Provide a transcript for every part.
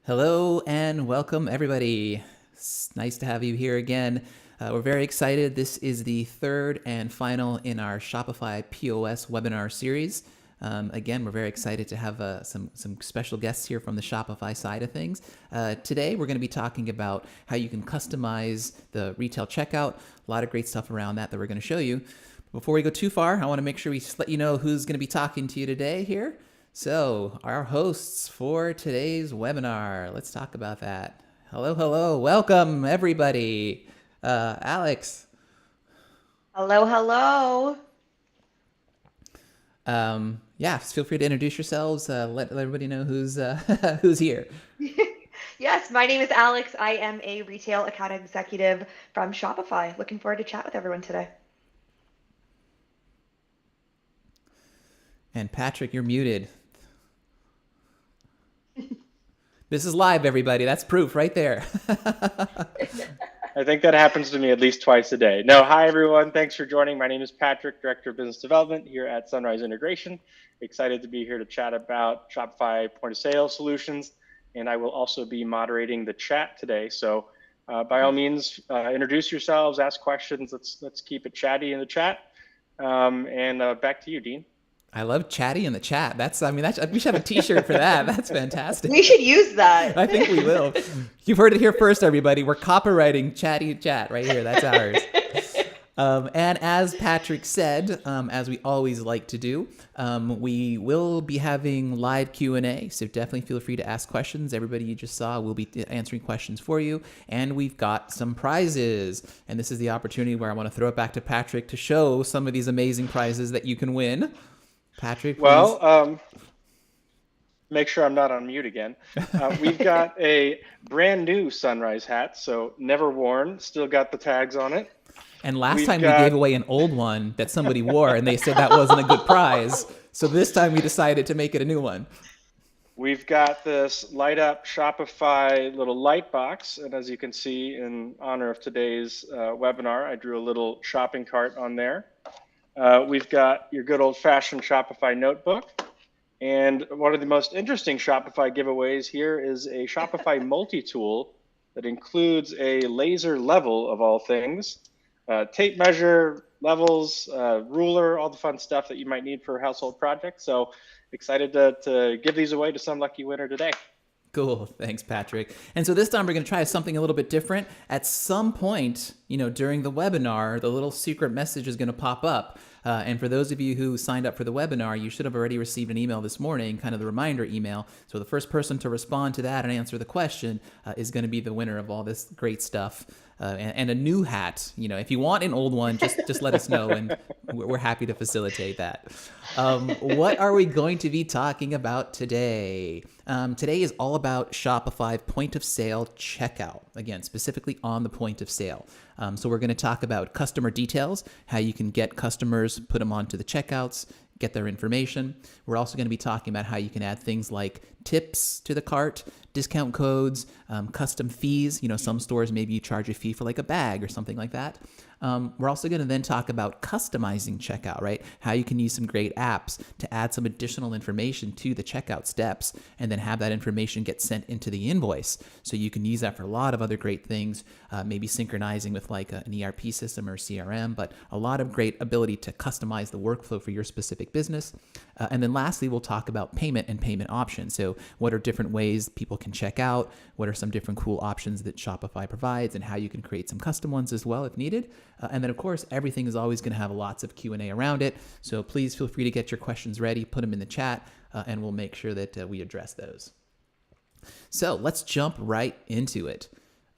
Hello and welcome, everybody. It's nice to have you here again. We're very excited. This is the third and final in our Shopify POS webinar series. Again, we're very excited to have some special guests here from the Shopify side of things. Today, we're going to be talking about how you can customize the retail checkout. A lot of great stuff around that we're going to show you. Before we go too far, I want to make sure we just let you know who's going to be talking to you today here. So, our hosts for today's webinar, let's talk about that. Hello, welcome everybody. Alex. Hello. Yeah, feel free to introduce yourselves. Let everybody know who's who's here. Yes, my name is Alex. I am a retail account executive from Shopify. Looking forward to chat with everyone today. And Patrick, you're muted. This is live, everybody. That's proof right there. I think that happens to me at least twice a day. No, hi everyone. Thanks for joining. My name is Patrick, Director of Business Development here at Sunrise Integration. Excited to be here to chat about Shopify point of sale solutions. And I will also be moderating the chat today. So by all means, introduce yourselves, ask questions. Let's keep it chatty in the chat. And back to you, Dean. I love chatty in the chat. We should have a t-shirt for that. That's fantastic. We should use that. I think we will. You've heard it here first, everybody. We're copywriting chatty chat right here. That's ours. And as Patrick said, as we always like to do, we will be having live Q&A. So definitely feel free to ask questions. Everybody you just saw will be answering questions for you. And we've got some prizes. And this is the opportunity where I want to throw it back to Patrick to show some of these amazing prizes that you can win. Patrick, please. Well, make sure I'm not on mute again. We've got a brand new Sunrise hat, so never worn, still got the tags on it. And last time we gave away an old one that somebody wore, and they said that wasn't a good prize. So this time we decided to make it a new one. We've got this light up Shopify little light box. And as you can see, in honor of today's webinar, I drew a little shopping cart on there. We've got your good old-fashioned Shopify notebook. And one of the most interesting Shopify giveaways here is a Shopify multi-tool that includes a laser level of all things, tape measure, levels, ruler, all the fun stuff that you might need for a household project. So excited to give these away to some lucky winner today. Cool. Thanks, Patrick. And so this time we're going to try something a little bit different. At some point, during the webinar, the little secret message is going to pop up. And for those of you who signed up for the webinar, you should have already received an email this morning, kind of the reminder email. So the first person to respond to that and answer the question is going to be the winner of all this great stuff. And a new hat. If you want an old one, just let us know, and we're happy to facilitate that. What are we going to be talking about today? Today is all about Shopify point of sale checkout. Again, specifically on the point of sale. So we're going to talk about customer details, how you can get customers, put them onto the checkouts, get their information. We're also going to be talking about how you can add things like tips to the cart, discount codes, custom fees. Some stores, maybe you charge a fee for like a bag or something like that. We're also going to then talk about customizing checkout, right? How you can use some great apps to add some additional information to the checkout steps and then have that information get sent into the invoice. So you can use that for a lot of other great things, maybe synchronizing with like an ERP system or CRM, but a lot of great ability to customize the workflow for your specific business. And then lastly, we'll talk about payment and payment options. So what are different ways people can check out? What are some different cool options that Shopify provides, and how you can create some custom ones as well if needed. And then, of course, everything is always going to have lots of Q&A around it. So please feel free to get your questions ready, put them in the chat, and we'll make sure that we address those. So let's jump right into it.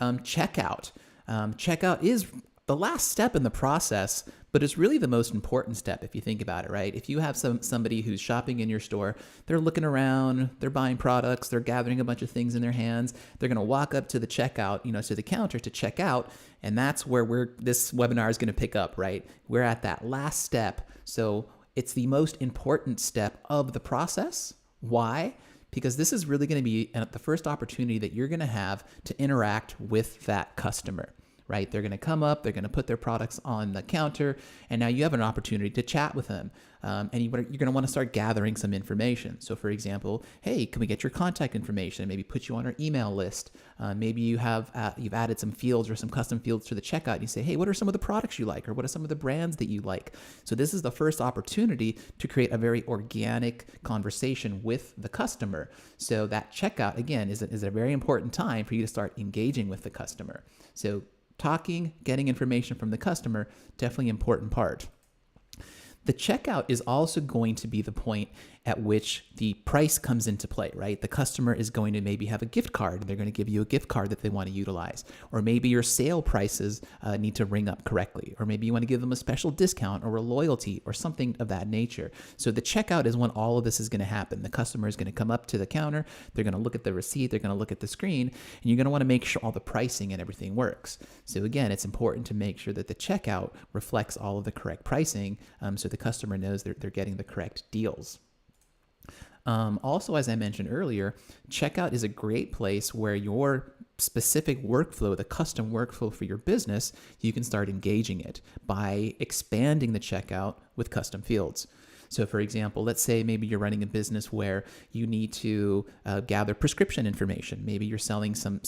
Checkout. Checkout is the last step in the process, but it's really the most important step if you think about it, right? If you have somebody who's shopping in your store, they're looking around, they're buying products, they're gathering a bunch of things in their hands, they're going to walk up to the checkout, to the counter to check out, and that's where this webinar is going to pick up, right? We're at that last step. So it's the most important step of the process. Why? Because this is really going to be the first opportunity that you're going to have to interact with that customer. right? They're going to come up, they're going to put their products on the counter, and now you have an opportunity to chat with them. And you're going to want to start gathering some information. So for example, hey, can we get your contact information? Maybe put you on our email list. Maybe you've added some fields or some custom fields to the checkout. And you say, hey, what are some of the products you like? Or what are some of the brands that you like? So this is the first opportunity to create a very organic conversation with the customer. So that checkout, again, is a very important time for you to start engaging with the customer. So talking, getting information from the customer, definitely an important part. The checkout is also going to be the point at which the price comes into play, right? The customer is going to maybe have a gift card. They're going to give you a gift card that they want to utilize. Or maybe your sale prices need to ring up correctly. Or maybe you want to give them a special discount or a loyalty or something of that nature. So the checkout is when all of this is going to happen. The customer is going to come up to the counter. They're going to look at the receipt. They're going to look at the screen. And you're going to want to make sure all the pricing and everything works. So again, it's important to make sure that the checkout reflects all of the correct pricing so the customer knows they're getting the correct deals. Also, as I mentioned earlier, checkout is a great place where your specific workflow, the custom workflow for your business, you can start engaging it by expanding the checkout with custom fields. So for example, let's say maybe you're running a business where you need to gather prescription information. Maybe you're selling some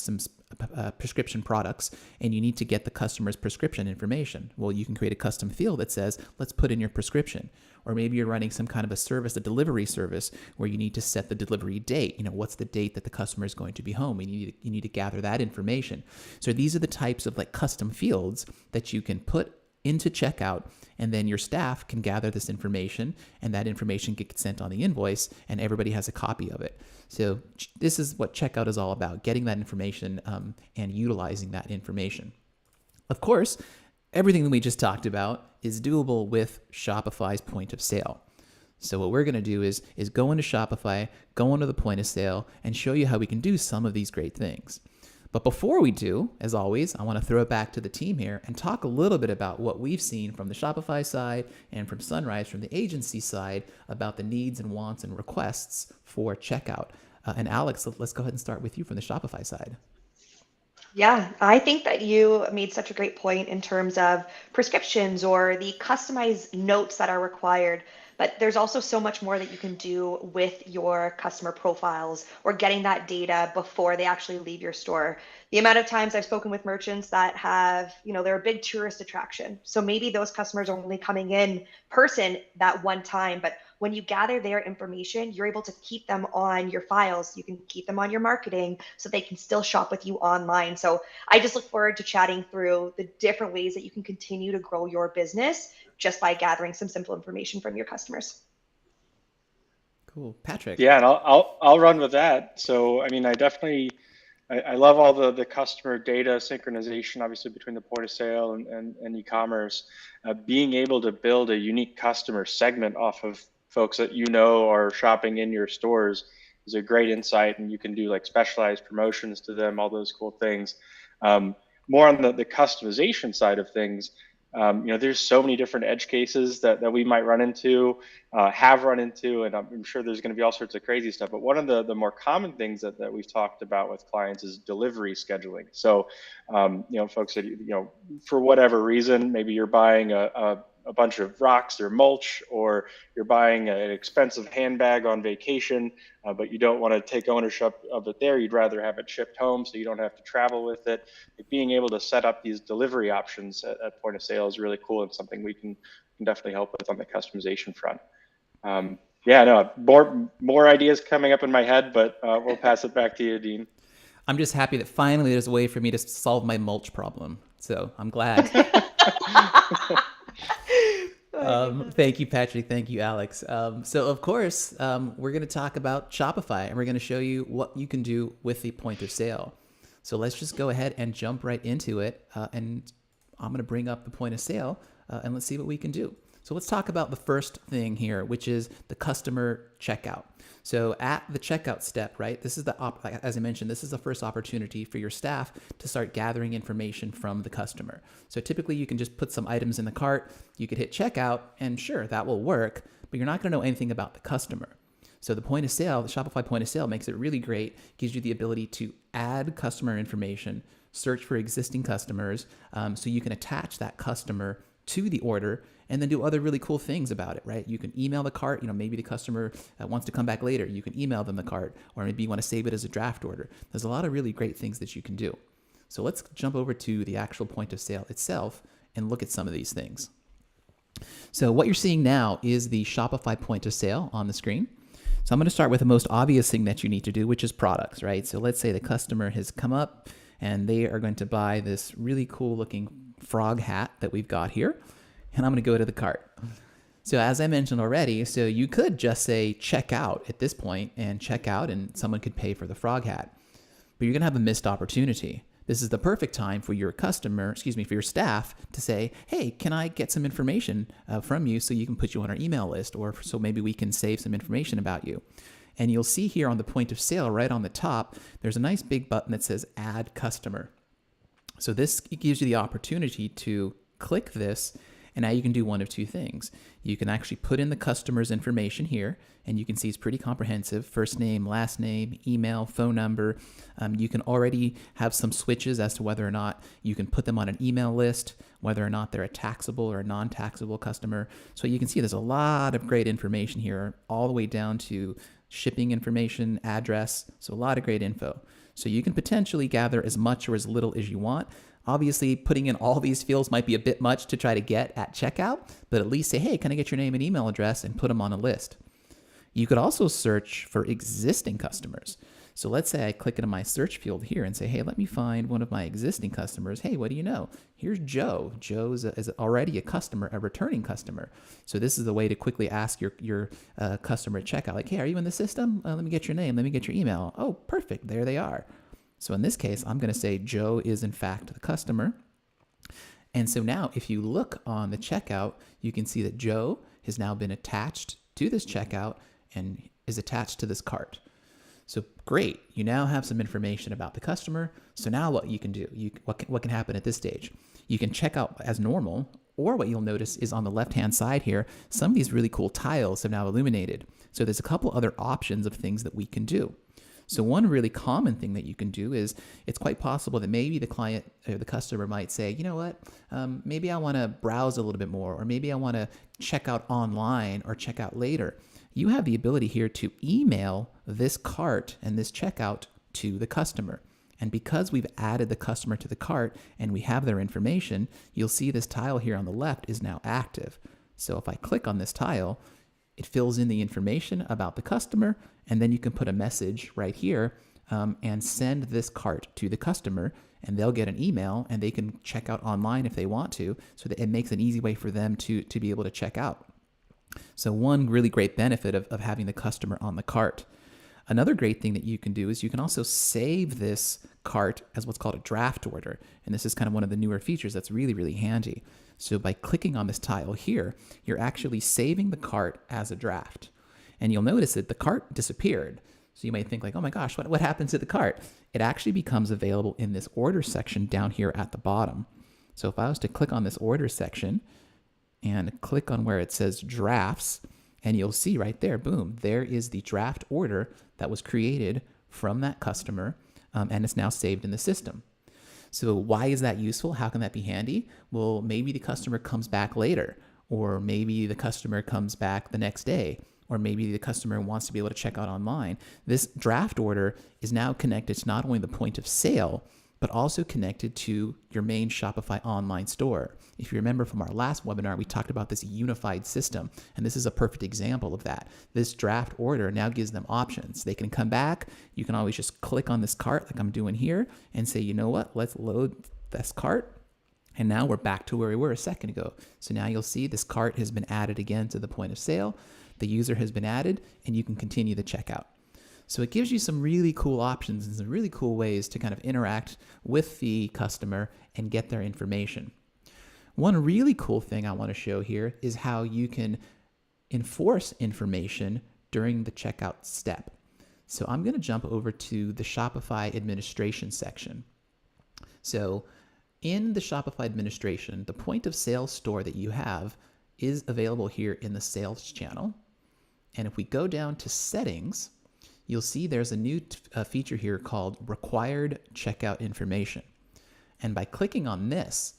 prescription products and you need to get the customer's prescription information. Well, you can create a custom field that says, let's put in your prescription. Or maybe you're running some kind of a service, a delivery service, where you need to set the delivery date. What's the date that the customer is going to be home? You need to gather that information. So these are the types of custom fields that you can put into checkout, and then your staff can gather this information, and that information gets sent on the invoice, and everybody has a copy of it. So this is what checkout is all about, getting that information and utilizing that information. Of course, everything that we just talked about is doable with Shopify's point of sale. So what we're going to do is go into Shopify, go into the point of sale, and show you how we can do some of these great things. But before we do, as always, I want to throw it back to the team here and talk a little bit about what we've seen from the Shopify side and from Sunrise, from the agency side, about the needs and wants and requests for checkout. And Alex, let's go ahead and start with you from the Shopify side. Yeah, I think that you made such a great point in terms of prescriptions or the customized notes that are required. But there's also so much more that you can do with your customer profiles or getting that data before they actually leave your store. The amount of times I've spoken with merchants that have, they're a big tourist attraction. So maybe those customers are only coming in person that one time, but when you gather their information, you're able to keep them on your files. You can keep them on your marketing so they can still shop with you online. So I just look forward to chatting through the different ways that you can continue to grow your business just by gathering some simple information from your customers. Cool. Patrick. Yeah, and I'll run with that. So, I love all the customer data synchronization, obviously between the point of sale and e-commerce. Being able to build a unique customer segment off of folks that are shopping in your stores is a great insight, and you can do specialized promotions to them, all those cool things. More on the customization side of things, there's so many different edge cases that we might run into, have run into, and I'm sure there's going to be all sorts of crazy stuff. But one of the more common things that we've talked about with clients is delivery scheduling. So, folks that, for whatever reason, maybe you're buying a bunch of rocks or mulch, or you're buying an expensive handbag on vacation, but you don't want to take ownership of it there. You'd rather have it shipped home so you don't have to travel with it. Being able to set up these delivery options at point of sale is really cool, and something we can definitely help with on the customization front. More ideas coming up in my head, but we'll pass it back to you, Dean. I'm just happy that finally there's a way for me to solve my mulch problem. So I'm glad. Thank you, Patrick. Thank you, Alex. So of course, we're going to talk about Shopify, and we're going to show you what you can do with the point of sale. So let's just go ahead and jump right into it. And I'm going to bring up the point of sale and let's see what we can do. So let's talk about the first thing here, which is the customer checkout. So at the checkout step, right, this is as I mentioned, this is the first opportunity for your staff to start gathering information from the customer. So typically you can just put some items in the cart, you could hit checkout, and sure, that will work, but you're not going to know anything about the customer. So the point of sale, the Shopify point of sale makes it really great, gives you the ability to add customer information, search for existing customers, so you can attach that customer to the order and then do other really cool things about it, right? You can email the cart, maybe the customer wants to come back later. You can email them the cart, or maybe you want to save it as a draft order. There's a lot of really great things that you can do. So let's jump over to the actual point of sale itself and look at some of these things. So what you're seeing now is the Shopify point of sale on the screen. So I'm going to start with the most obvious thing that you need to do, which is products, right? So let's say the customer has come up and they are going to buy this really cool looking frog hat that we've got here. And I'm going to go to the cart. So as I mentioned already, so you could just say check out at this point and check out and someone could pay for the frog hat. But you're going to have a missed opportunity. This is the perfect time for your for your staff to say, hey, can I get some information from you so you can put you on our email list, or so maybe we can save some information about you. And you'll see here on the point of sale right on the top, there's a nice big button that says add customer. So this gives you the opportunity to click this, and now you can do one of two things. You can actually put in the customer's information here, and you can see it's pretty comprehensive: first name, last name, email, phone number. You can already have some switches as to whether or not you can put them on an email list, whether or not they're a taxable or a non-taxable customer. So you can see there's a lot of great information here, all the way down to shipping information, address, so a lot of great info. So you can potentially gather as much or as little as you want. Obviously, putting in all these fields might be a bit much to try to get at checkout, but at least say, hey, can I get your name and email address, and put them on a list. You could also search for existing customers. So let's say I click into my search field here and say, hey, let me find one of my existing customers. Hey, what do you know? Here's Joe. Joe is already a customer, a returning customer. So this is the way to quickly ask your customer at checkout, like, hey, are you in the system? Let me get your name. Let me get your email. Oh, perfect. There they are. So in this case, I'm going to say Joe is in fact the customer. And so now if you look on the checkout, you can see that Joe has now been attached to this checkout and is attached to this cart. So great, you now have some information about the customer. So now what you can do, what can happen at this stage? You can check out as normal, or what you'll notice is on the left-hand side here, some of these really cool tiles have now illuminated. So there's a couple other options of things that we can do. So one really common thing that you can do is, it's quite possible that maybe the client or the customer might say, you know what, maybe I want to browse a little bit more, or maybe I want to check out online or check out later. You have the ability here to email this cart and this checkout to the customer. And because we've added the customer to the cart and we have their information, you'll see this tile here on the left is now active. So if I click on this tile, it fills in the information about the customer, and then you can put a message right here and send this cart to the customer, and they'll get an email and they can check out online if they want to, so that it makes an easy way for them to be able to check out. So one really great benefit of having the customer on the cart. Another great thing that you can do is you can also save this cart as what's called a draft order. And this is kind of one of the newer features that's really, really handy. So by clicking on this tile here, you're actually saving the cart as a draft. And you'll notice that the cart disappeared. So you might think like, oh my gosh, what happened to the cart? It actually becomes available in this order section down here at the bottom. So if I was to click on this order section and click on where it says drafts, and you'll see right there, boom, there is the draft order that was created from that customer, and it's now saved in the system. So why is that useful? How can that be handy? Well, maybe the customer comes back later, or maybe the customer comes back the next day, or maybe the customer wants to be able to check out online. This draft order is now connected to not only the point of sale, but also connected to your main Shopify online store. If you remember from our last webinar, we talked about this unified system, and this is a perfect example of that. This draft order now gives them options. They can come back. You can always just click on this cart like I'm doing here and say, you know what, let's load this cart. And now we're back to where we were a second ago. So now you'll see this cart has been added again to the point of sale. The user has been added, and you can continue the checkout. So it gives you some really cool options and some really cool ways to kind of interact with the customer and get their information. One really cool thing I want to show here is how you can enforce information during the checkout step. So I'm going to jump over to the Shopify administration section. So in the Shopify administration, the point of sale store that you have is available here in the sales channel. And if we go down to settings, you'll see there's a new feature here called required checkout information. And by clicking on this,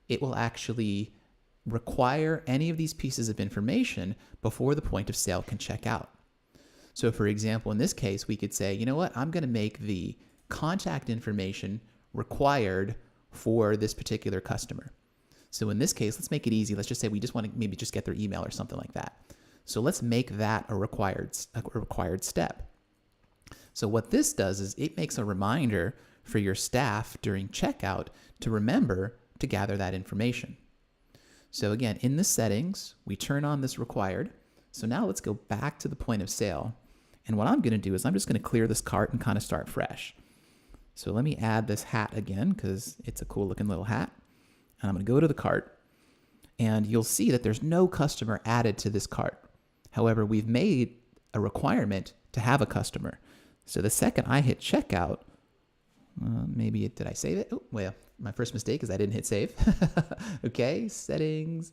it will actually require any of these pieces of information before the point of sale can check out. So for example, in this case, we could say, you know what, I'm going to make the contact information required for this particular customer. So in this case, let's make it easy. Let's just say we just want to maybe just get their email or something like that. So let's make that a required step. So what this does is it makes a reminder for your staff during checkout to remember to gather that information. So again, in the settings, we turn on this required. So now let's go back to the point of sale. And what I'm going to do is I'm just going to clear this cart and kind of start fresh. So let me add this hat again because it's a cool looking little hat. And I'm going to go to the cart. And you'll see that there's no customer added to this cart. However, we've made a requirement to have a customer. So the second I hit checkout, did I save it? Oh, well, my first mistake is I didn't hit save. Okay, settings,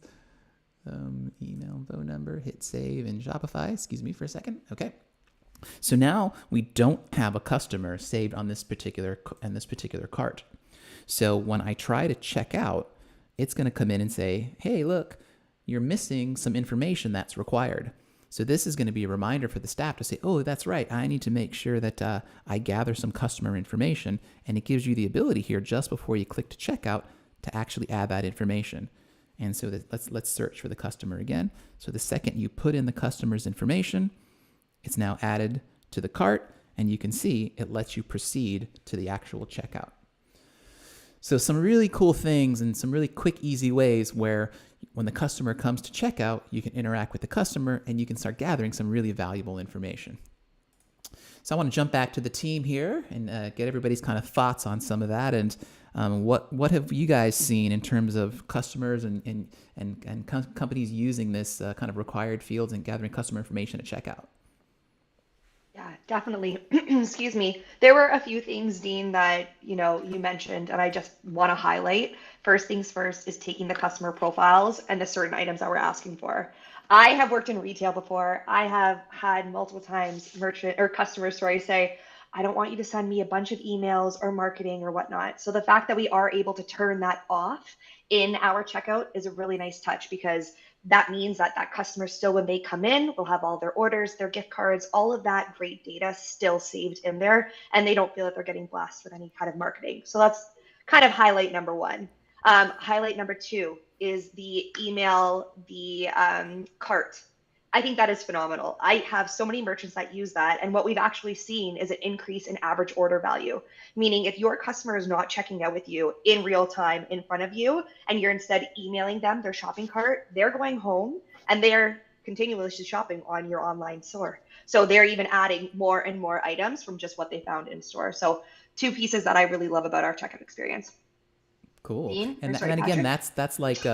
email, phone number, hit save in Shopify. Excuse me for a second. Okay. So now we don't have a customer saved on this particular cart. So when I try to check out, it's going to come in and say, hey, look, you're missing some information that's required. So this is going to be a reminder for the staff to say, oh, that's right. I need to make sure that I gather some customer information. And it gives you the ability here just before you click to checkout to actually add that information. And so let's search for the customer again. So the second you put in the customer's information, it's now added to the cart. And you can see it lets you proceed to the actual checkout. So some really cool things and some really quick, easy ways where when the customer comes to checkout, you can interact with the customer and you can start gathering some really valuable information. So I want to jump back to the team here and get everybody's kind of thoughts on some of that. And what have you guys seen in terms of customers and companies using this kind of required fields and gathering customer information at checkout? Yeah, definitely. Excuse me. There were a few things, Dean, that you mentioned, and I just want to highlight. First things first is taking the customer profiles and the certain items that we're asking for. I have worked in retail before. I have had multiple times customers, say, I don't want you to send me a bunch of emails or marketing or whatnot. So the fact that we are able to turn that off in our checkout is a really nice touch because that means that customer still, when they come in, will have all their orders, their gift cards, all of that great data still saved in there, and they don't feel that they're getting blasted with any kind of marketing. So that's kind of highlight number one. Highlight number two is the email, the cart. I think that is phenomenal. I have so many merchants that use that. And what we've actually seen is an increase in average order value, meaning if your customer is not checking out with you in real time in front of you, and you're instead emailing them their shopping cart, they're going home and they're continuously shopping on your online store. So they're even adding more and more items from just what they found in store. So two pieces that I really love about our checkout experience. Cool. Dean? And Sorry, then again, Patrick? that's like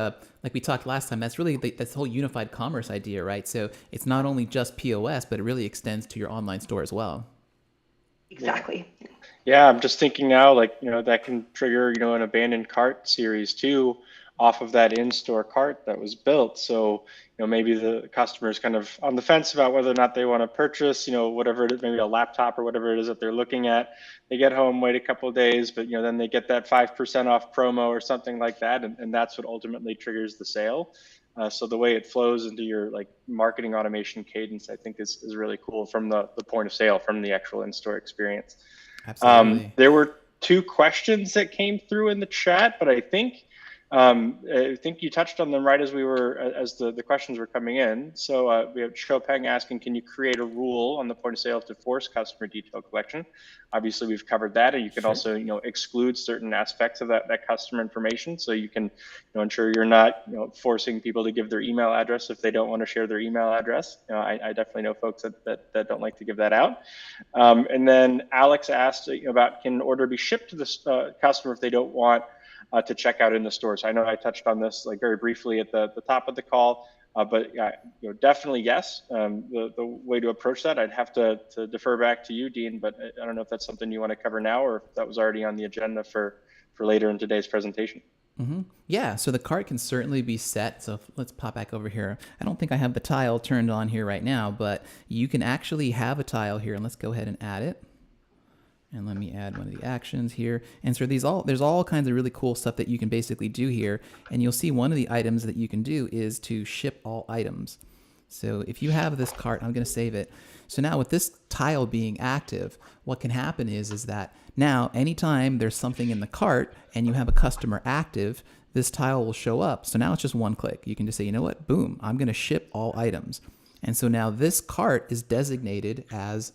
we talked last time. That's really this whole unified commerce idea, right? So it's not only just POS, but it really extends to your online store as well. Exactly. Yeah, I'm just thinking now, that can trigger, an abandoned cart series too, off of that in-store cart that was built. So, maybe the customer is kind of on the fence about whether or not they want to purchase, whatever it is, maybe a laptop or whatever it is that they're looking at. They get home, wait a couple of days, but, then they get that 5% off promo or something like that. And that's what ultimately triggers the sale. So the way it flows into your marketing automation cadence, I think is really cool from the point of sale, from the actual in-store experience. Absolutely. There were two questions that came through in the chat, but I think you touched on them right as the questions were coming in. So we have Chopeng asking, can you create a rule on the point of sale to force customer detail collection? Obviously, we've covered that, and you can also exclude certain aspects of that customer information. So you can ensure you're not forcing people to give their email address if they don't want to share their email address. I definitely know folks that don't like to give that out. And then Alex asked about, can an order be shipped to the customer if they don't want to check out in the stores? I know I touched on this very briefly at the top of the call, but definitely yes. The way to approach that, I'd have to defer back to you, Dean, but I don't know if that's something you want to cover now or if that was already on the agenda for later in today's presentation. Yeah, so the cart can certainly be set. So let's pop back over here. I don't think I have the tile turned on here right now, but you can actually have a tile here, and let's go ahead and add it. And let me add one of the actions here. And so there's all kinds of really cool stuff that you can basically do here. And you'll see one of the items that you can do is to ship all items. So if you have this cart, I'm going to save it. So now with this tile being active, what can happen is that now anytime there's something in the cart and you have a customer active, this tile will show up. So now it's just one click. You can just say, you know what, boom, I'm going to ship all items. And so now this cart is designated as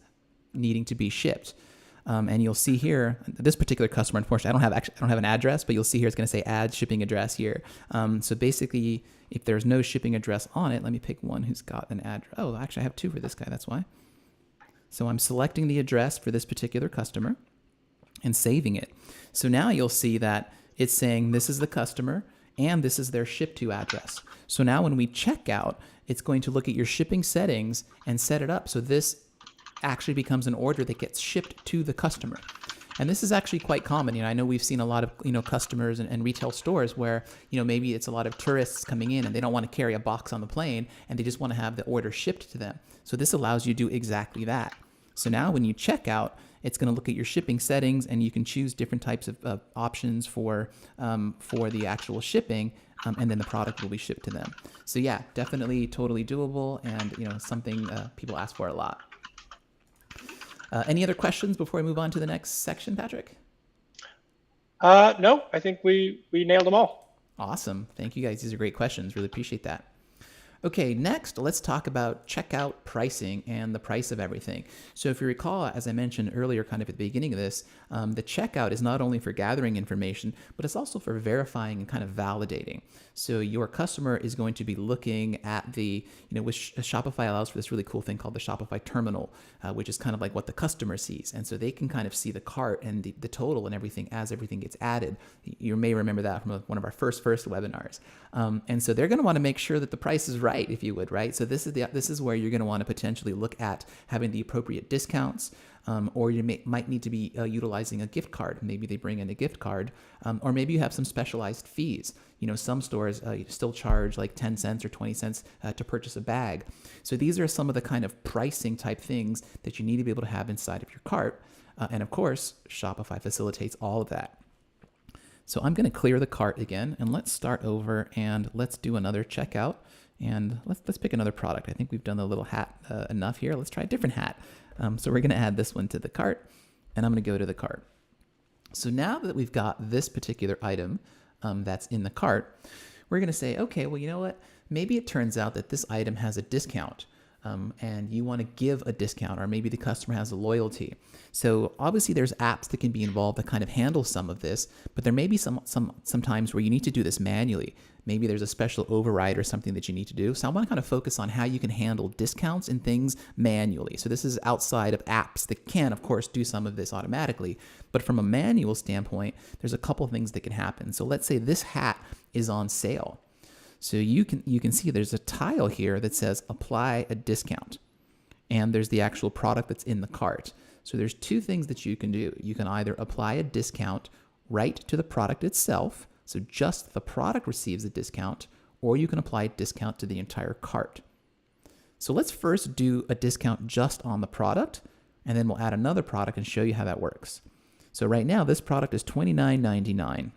needing to be shipped. And you'll see here, this particular customer, unfortunately, I don't have an address, but you'll see here it's going to say add shipping address here. So basically, if there's no shipping address on it, let me pick one who's got an address. Oh, actually, I have two for this guy. That's why. So I'm selecting the address for this particular customer and saving it. So now you'll see that it's saying this is the customer and this is their ship to address. So now when we check out, it's going to look at your shipping settings and set it up so this actually becomes an order that gets shipped to the customer. And this is actually quite common. I know we've seen a lot of, customers and retail stores where, maybe it's a lot of tourists coming in and they don't want to carry a box on the plane and they just want to have the order shipped to them. So this allows you to do exactly that. So now when you check out, it's going to look at your shipping settings and you can choose different types of options for the actual shipping. And then the product will be shipped to them. So yeah, definitely totally doable and, something people ask for a lot. Any other questions before we move on to the next section, Patrick? No, I think we nailed them all. Awesome. Thank you guys. These are great questions. Really appreciate that. Okay, next, let's talk about checkout pricing and the price of everything. So if you recall, as I mentioned earlier, kind of at the beginning of this, the checkout is not only for gathering information, but it's also for verifying and kind of validating. So your customer is going to be looking at which Shopify allows for this really cool thing called the Shopify terminal, which is kind of like what the customer sees. And so they can kind of see the cart and the total and everything as everything gets added. You may remember that from one of our first webinars. And so they're going to want to make sure that the price is right, if you would, right? So this is where you're going to want to potentially look at having the appropriate discounts, or you might need to be utilizing a gift card. Maybe they bring in a gift card, or maybe you have some specialized fees. Some stores still charge like 10 cents or 20 cents to purchase a bag. So these are some of the kind of pricing type things that you need to be able to have inside of your cart. And of course, Shopify facilitates all of that. So I'm going to clear the cart again, and let's start over and let's do another checkout. And let's pick another product. I think we've done the little hat enough here. Let's try a different hat. So we're going to add this one to the cart, and I'm going to go to the cart. So now that we've got this particular item that's in the cart, we're going to say, okay, well, you know what? Maybe it turns out that this item has a discount. And you want to give a discount, or maybe the customer has a loyalty. So obviously there's apps that can be involved that kind of handle some of this, but there may be some times where you need to do this manually. Maybe there's a special override or something that you need to do. So I want to kind of focus on how you can handle discounts and things manually. So this is outside of apps that can, of course, do some of this automatically. But from a manual standpoint, there's a couple of things that can happen. So let's say this hat is on sale. So you can see there's a tile here that says apply a discount, and there's the actual product that's in the cart. So there's two things that you can do. You can either apply a discount right to the product itself, so just the product receives a discount, or you can apply a discount to the entire cart. So let's first do a discount just on the product, and then we'll add another product and show you how that works. So right now this product is $29.99.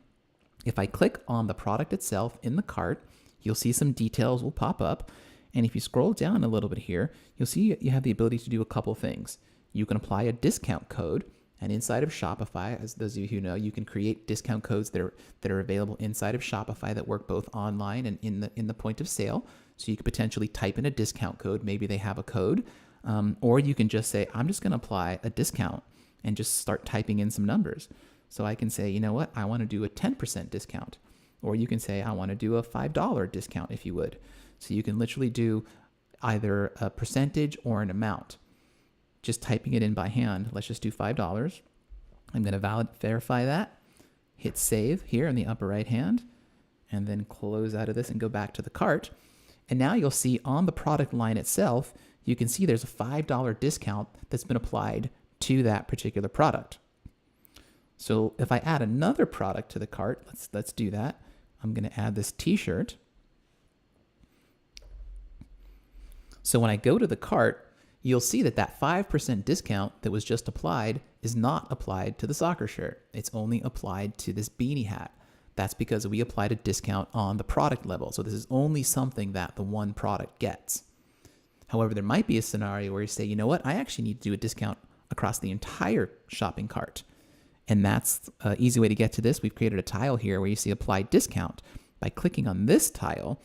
If I click on the product itself in the cart, you'll see some details will pop up. And if you scroll down a little bit here, you'll see you have the ability to do a couple things. You can apply a discount code, and inside of Shopify, as those of you who know, you can create discount codes that are available inside of Shopify that work both online and in the point of sale. So you could potentially type in a discount code. Maybe they have a code, or you can just say, I'm just going to apply a discount and just start typing in some numbers. So I can say, you know what, I want to do a 10% discount. Or you can say, I want to do a $5 discount if you would. So you can literally do either a percentage or an amount. Just typing it in by hand. Let's just do $5. I'm going to verify that. Hit save here in the upper right hand. And then close out of this and go back to the cart. And now you'll see on the product line itself, you can see there's a $5 discount that's been applied to that particular product. So if I add another product to the cart, let's do that. I'm going to add this t-shirt. So when I go to the cart, you'll see that that 5% discount that was just applied is not applied to the soccer shirt. It's only applied to this beanie hat. That's because we applied a discount on the product level. So this is only something that the one product gets. However, there might be a scenario where you say, you know what, I actually need to do a discount across the entire shopping cart. And that's an easy way to get to this. We've created a tile here where you see apply discount. By clicking on this tile,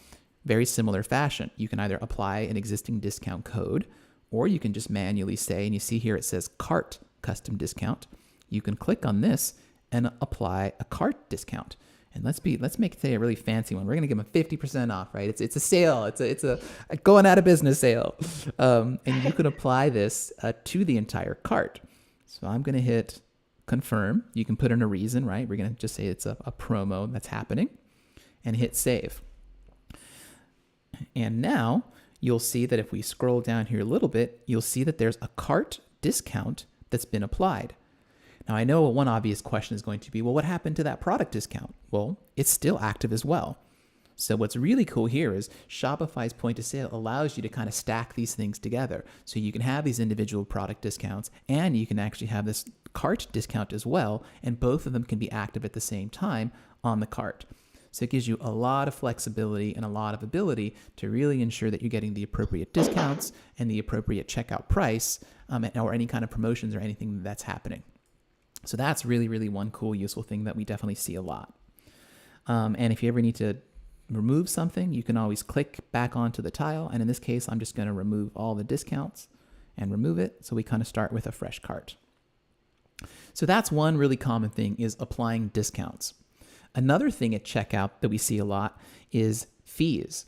very similar fashion, you can either apply an existing discount code, or you can just manually say, and you see here it says cart custom discount. You can click on this and apply a cart discount. And let's make today a really fancy one. We're gonna give them 50% off, right? It's a sale. It's a going out of business sale, and you can apply this to the entire cart. So I'm gonna hit confirm. You can put in a reason, right? We're gonna just say it's a promo that's happening, and hit save. And now you'll see that if we scroll down here a little bit, you'll see that there's a cart discount that's been applied. Now, I know one obvious question is going to be, well, what happened to that product discount? Well, it's still active as well. So what's really cool here is Shopify's point of sale allows you to kind of stack these things together. So you can have these individual product discounts, and you can actually have this cart discount as well, and both of them can be active at the same time on the cart. So it gives you a lot of flexibility and a lot of ability to really ensure that you're getting the appropriate discounts and the appropriate checkout price, or any kind of promotions or anything that's happening. So that's really, really one cool, useful thing that we definitely see a lot. And if you ever need to remove something, you can always click back onto the tile. And in this case, I'm just going to remove all the discounts and remove it. So we kind of start with a fresh cart. So that's one really common thing, is applying discounts. Another thing at checkout that we see a lot is fees.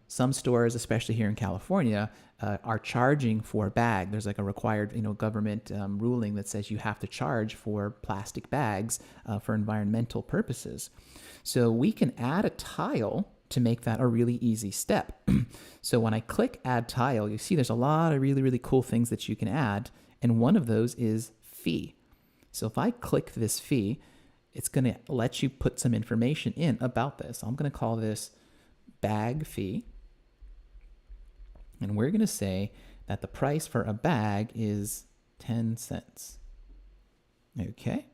Some stores, especially here in California, are charging for a bag. There's like a required, government ruling that says you have to charge for plastic bags for environmental purposes. So we can add a tile to make that a really easy step. So when I click add tile, you see there's a lot of really, really cool things that you can add. And one of those is fee. So if I click this fee, it's going to let you put some information in about this. I'm going to call this bag fee. And we're going to say that the price for a bag is 10 cents. Okay.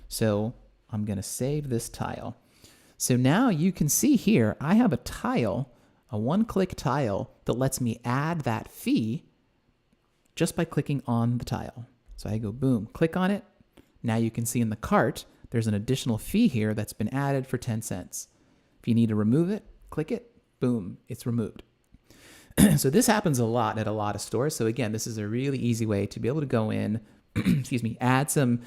So I'm going to save this tile. So now you can see here, I have a tile, a one-click tile that lets me add that fee just by clicking on the tile. So I go boom, click on it. Now you can see in the cart, there's an additional fee here that's been added for 10 cents. If you need to remove it, click it, boom, it's removed. So this happens a lot at a lot of stores. So again, this is a really easy way to be able to go in, add some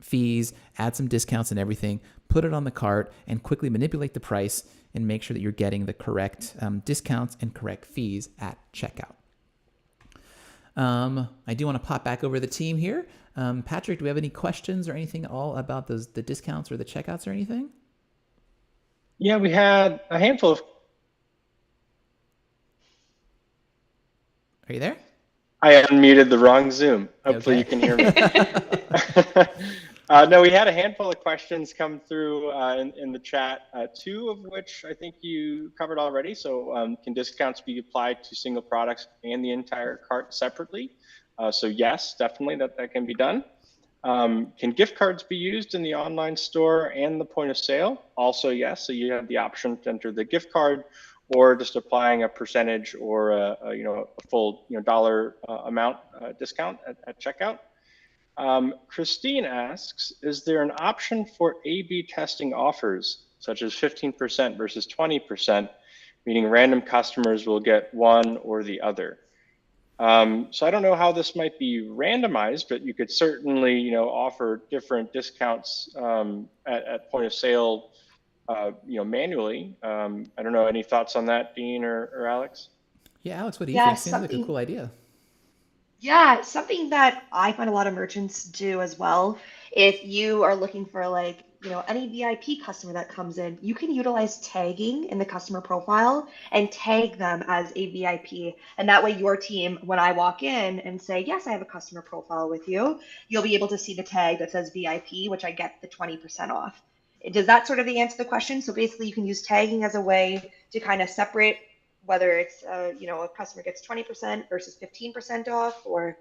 fees, add some discounts and everything, put it on the cart, and quickly manipulate the price and make sure that you're getting the correct discounts and correct fees at checkout. I do want to pop back over the team here. Patrick, do we have any questions or anything at all about the discounts or the checkouts or anything? Yeah, we had a handful of. Are you there? I unmuted the wrong Zoom. Hopefully you can hear me. No, we had a handful of questions come through in the chat, two of which I think you covered already. So can discounts be applied to single products and the entire cart separately? So yes, definitely that can be done. Can gift cards be used in the online store and the point of sale? Also yes, so you have the option to enter the gift card, or just applying a percentage or a full dollar amount discount at checkout. Christine asks, is there an option for A/B testing offers, such as 15% versus 20%, meaning random customers will get one or the other? So I don't know how this might be randomized, but you could certainly offer different discounts at point of sale manually. I don't know, any thoughts on that, Dean or Alex? Yeah, Alex, what do you think? Seems like a cool idea. Yeah, something that I find a lot of merchants do as well. If you are looking for any VIP customer that comes in, you can utilize tagging in the customer profile and tag them as a VIP. And that way your team, when I walk in and say, yes, I have a customer profile with you, you'll be able to see the tag that says VIP, which I get the 20% off. Does that sort of answer the question? So basically, you can use tagging as a way to kind of separate whether it's a customer gets 20% versus 15% off, or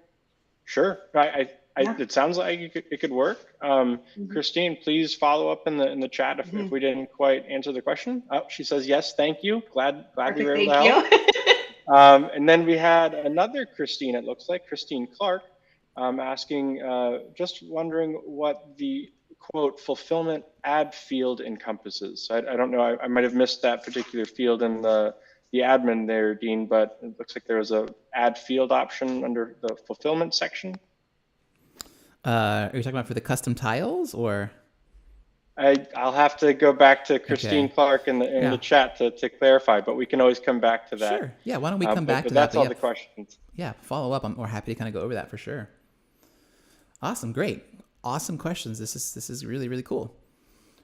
Sure. yeah. It sounds like it could work. Hmm. Christine, please follow up in the chat if we didn't quite answer the question. Oh, she says yes, thank you. Glad we Perfect. were able to Thank help. you. And then we had another Christine, it looks like, Christine Clark, asking, just wondering what the quote fulfillment ad field encompasses. I don't know, I might have missed that particular field in the admin there, Dean, but it looks like there was a add field option under the fulfillment section. Are you talking about for the custom tiles or? I'll have to go back to Christine Okay. Clark in the Yeah. chat to clarify, but we can always come back to that. Sure. Yeah. Why don't we come back but to that? that's But all yeah, the questions. yeah, follow up. I'm more happy to kind of go over that for sure. Awesome. Great. Awesome questions. This is really, really cool.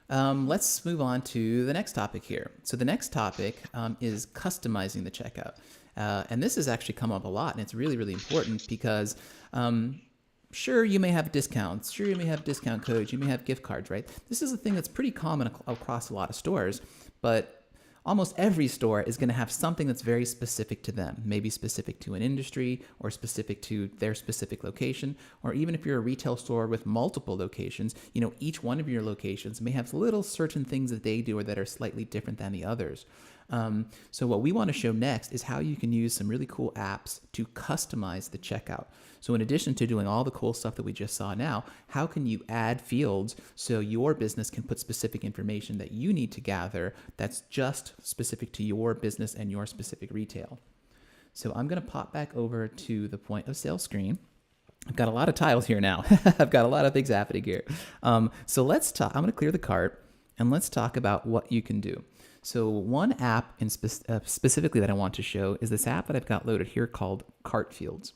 Let's move on to the next topic here. So the next topic is customizing the checkout. And this has actually come up a lot, and it's really, really important because sure, you may have discounts. Sure, you may have discount codes. You may have gift cards, right? This is a thing that's pretty common across a lot of stores, but almost every store is going to have something that's very specific to them, maybe specific to an industry or specific to their specific location. Or even if you're a retail store with multiple locations, each one of your locations may have little certain things that they do or that are slightly different than the others. So what we want to show next is how you can use some really cool apps to customize the checkout. So in addition to doing all the cool stuff that we just saw now, how can you add fields so your business can put specific information that you need to gather that's just specific to your business and your specific retail? So I'm going to pop back over to the point of sale screen. I've got a lot of tiles here now. I've got a lot of things happening here. So let's talk. I'm going to clear the cart and let's talk about what you can do. So one app specifically that I want to show is this app that I've got loaded here called Cart Fields.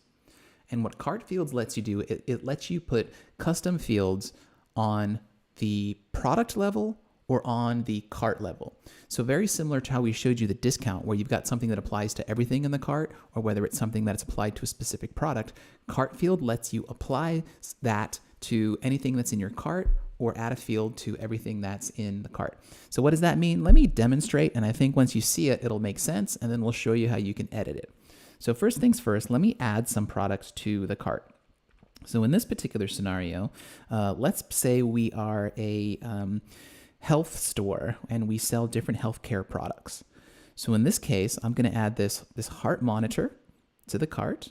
And what Cart Fields lets you do, it lets you put custom fields on the product level or on the cart level. So very similar to how we showed you the discount, where you've got something that applies to everything in the cart, or whether it's something that's applied to a specific product. Cart Field lets you apply that to anything that's in your cart or add a field to everything that's in the cart. So what does that mean? Let me demonstrate, and I think once you see it, it'll make sense, and then we'll show you how you can edit it. So first things first, let me add some products to the cart. So in this particular scenario, let's say we are a health store and we sell different healthcare products. So in this case, I'm going to add this heart monitor to the cart.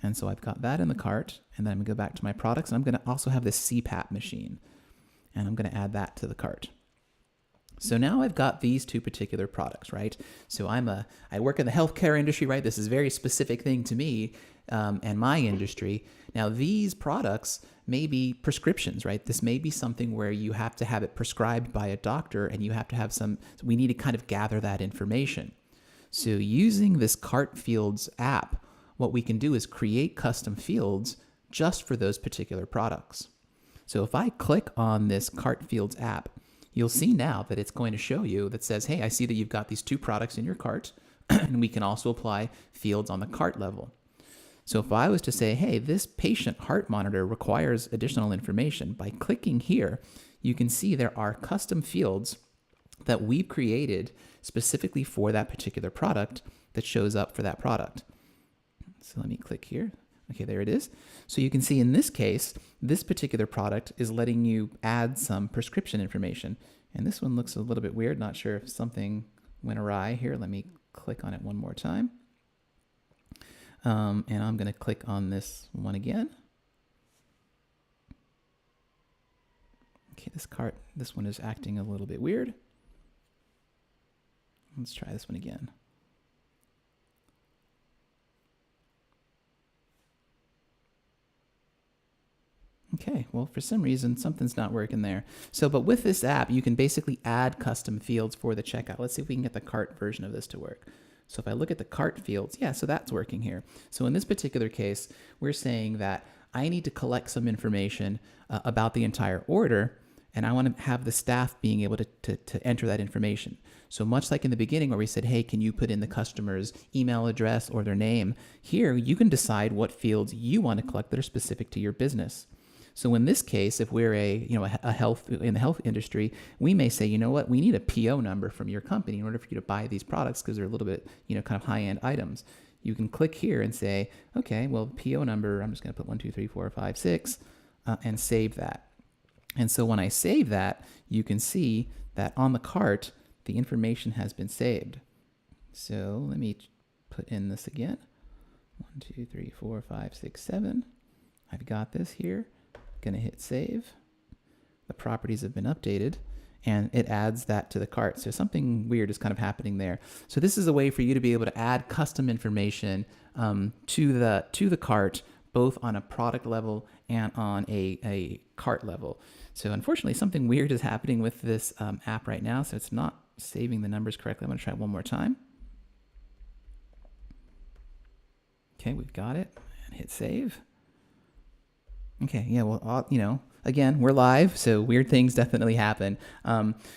And so I've got that in the cart, and then I'm going to go back to my products, and I'm going to also have this CPAP machine, and I'm going to add that to the cart. So now I've got these two particular products, right? So I work in the healthcare industry, right? This is a very specific thing to me and my industry. Now these products may be prescriptions, right? This may be something where you have to have it prescribed by a doctor, and you have to have we need to kind of gather that information. So using this Cart Fields app, what we can do is create custom fields just for those particular products. So if I click on this Cart Fields app, you'll see now that it's going to show you that says, hey, I see that you've got these two products in your cart, and we can also apply fields on the cart level. So if I was to say, hey, this patient heart monitor requires additional information, by clicking here, you can see there are custom fields that we've created specifically for that particular product that shows up for that product. So let me click here. Okay, there it is. So you can see in this case, this particular product is letting you add some prescription information. And this one looks a little bit weird. Not sure if something went awry here. Let me click on it one more time. And I'm going to click on this one again. Okay, this one is acting a little bit weird. Let's try this one again. Okay, well, for some reason, something's not working there. So, but with this app, you can basically add custom fields for the checkout. Let's see if we can get the cart version of this to work. So if I look at the cart fields, yeah, so that's working here. So in this particular case, we're saying that I need to collect some information about the entire order, and I want to have the staff being able to enter that information. So much like in the beginning where we said, hey, can you put in the customer's email address or their name? Here, you can decide what fields you want to collect that are specific to your business. So in this case, if we're a health in the health industry, we may say, you know what, we need a PO number from your company in order for you to buy these products because they're a little bit, kind of high-end items. You can click here and say, okay, well, PO number, I'm just going to put 1, 2, 3, 4, 5, 6, and save that. And so when I save that, you can see that on the cart, the information has been saved. So let me put in this again. 1, 2, 3, 4, 5, 6, 7. I've got this here. Going to hit save. The properties have been updated, and it adds that to the cart. So something weird is kind of happening there. So this is a way for you to be able to add custom information to the cart, both on a product level and on a cart level. So unfortunately, something weird is happening with this app right now. So it's not saving the numbers correctly. I'm going to try it one more time. Okay, we've got it. And hit save. Okay, yeah, well, again, we're live, so weird things definitely happen.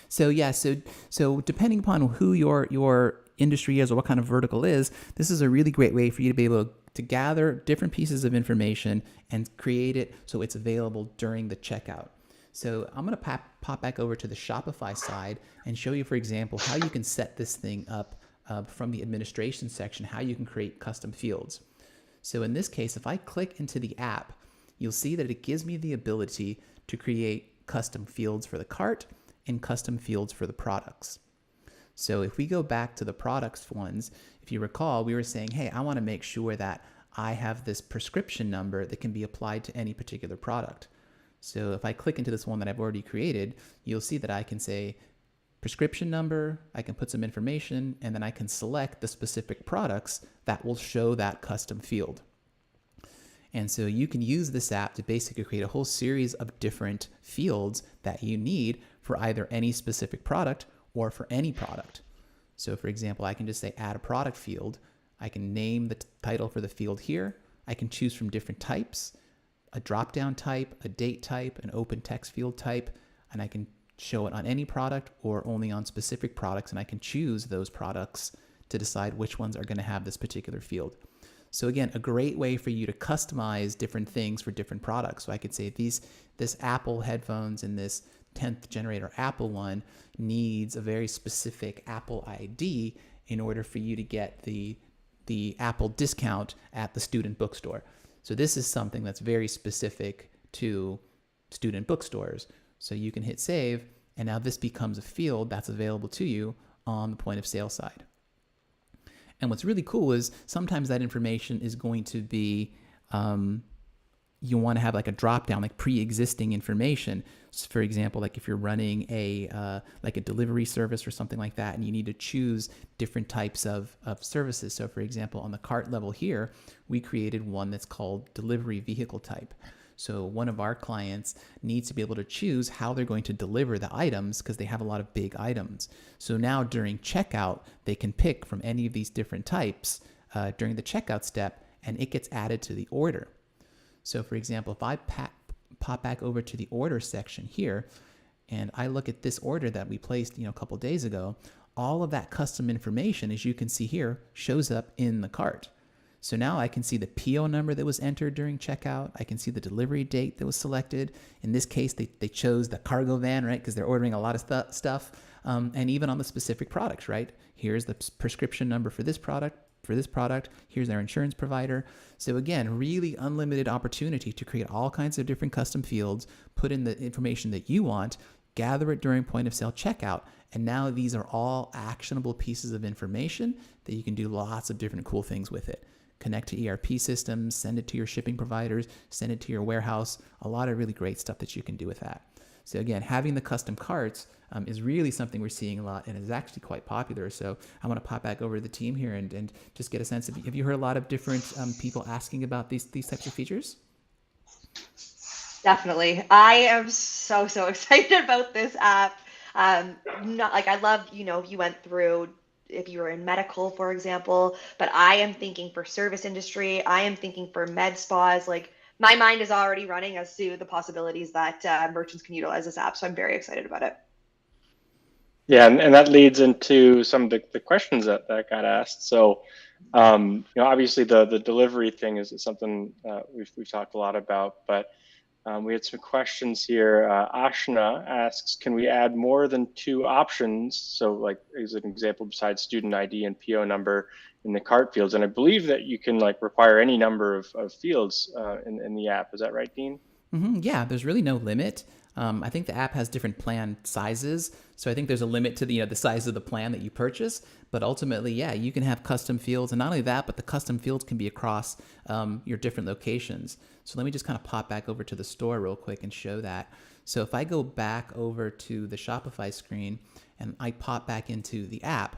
So depending upon who your industry is or what kind of vertical is, this is a really great way for you to be able to gather different pieces of information and create it so it's available during the checkout. So I'm going to pop back over to the Shopify side and show you, for example, how you can set this thing up from the administration section, how you can create custom fields. So in this case, if I click into the app, you'll see that it gives me the ability to create custom fields for the cart and custom fields for the products. So if we go back to the products ones, if you recall, we were saying, hey, I want to make sure that I have this prescription number that can be applied to any particular product. So if I click into this one that I've already created, you'll see that I can say prescription number, I can put some information, and then I can select the specific products that will show that custom field. And so you can use this app to basically create a whole series of different fields that you need for either any specific product or for any product. So for example, I can just say add a product field. I can name the title for the field here. I can choose from different types, a drop-down type, a date type, an open text field type, and I can show it on any product or only on specific products, and I can choose those products to decide which ones are going to have this particular field. So again, a great way for you to customize different things for different products. So I could say this Apple headphones and this 10th generator Apple one needs a very specific Apple ID in order for you to get the Apple discount at the student bookstore. So this is something that's very specific to student bookstores. So you can hit save, and now this becomes a field that's available to you on the point of sale side. And what's really cool is sometimes that information is going to be, you want to have like a drop down, like pre-existing information. So for example, like if you're running a delivery service or something like that, and you need to choose different types of services. So for example, on the cart level here, we created one that's called delivery vehicle type. So one of our clients needs to be able to choose how they're going to deliver the items because they have a lot of big items. So now during checkout, they can pick from any of these different types during the checkout step, and it gets added to the order. So for example, if I pop back over to the order section here, and I look at this order that we placed a couple days ago, all of that custom information, as you can see here, shows up in the cart. So now I can see the PO number that was entered during checkout. I can see the delivery date that was selected. In this case, they chose the cargo van, right? Because they're ordering a lot of stuff. And even on the specific products, right? Here's the prescription number for this product. Here's their insurance provider. So again, really unlimited opportunity to create all kinds of different custom fields, put in the information that you want, gather it during point of sale checkout. And now these are all actionable pieces of information that you can do lots of different cool things with it. Connect to ERP systems, send it to your shipping providers, send it to your warehouse. A lot of really great stuff that you can do with that. So again, having the custom carts is really something we're seeing a lot, and is actually quite popular. So I want to pop back over to the team here and just get a sense of, have you heard a lot of different people asking about these types of features? Definitely. I am so excited about this app. Not like I love, you went through if you were in medical, for example, but I am thinking for service industry, I am thinking for med spas. Like my mind is already running as to the possibilities that merchants can utilize this app. So I'm very excited about it. Yeah, and that leads into some of the questions that got asked. So, obviously the delivery thing is something we've talked a lot about, but We had some questions here. Ashna asks, can we add more than 2 options? So like as an example, besides student ID and PO number in the cart fields. And I believe that you can like require any number of fields in the app. Is that right, Dean? Yeah, there's really no limit. I think the app has different plan sizes, so I think there's a limit to the size of the plan that you purchase. But ultimately, yeah, you can have custom fields, and not only that, but the custom fields can be across your different locations. So let me just kind of pop back over to the store real quick and show that. So if I go back over to the Shopify screen and I pop back into the app,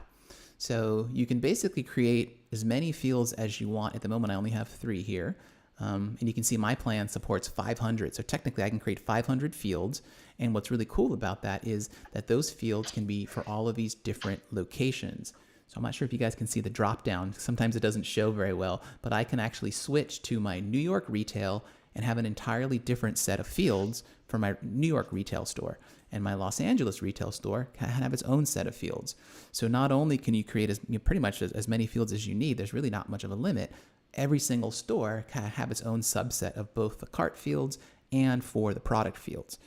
so you can basically create as many fields as you want. At the moment, I only have 3 here. And you can see my plan supports 500. So technically I can create 500 fields. And what's really cool about that is that those fields can be for all of these different locations. So I'm not sure if you guys can see the drop down. Sometimes it doesn't show very well, but I can actually switch to my New York retail and have an entirely different set of fields for my New York retail store. And my Los Angeles retail store can have its own set of fields. So not only can you create pretty much as many fields as you need, there's really not much of a limit. Every single store can have its own subset of both the cart fields and for the product fields.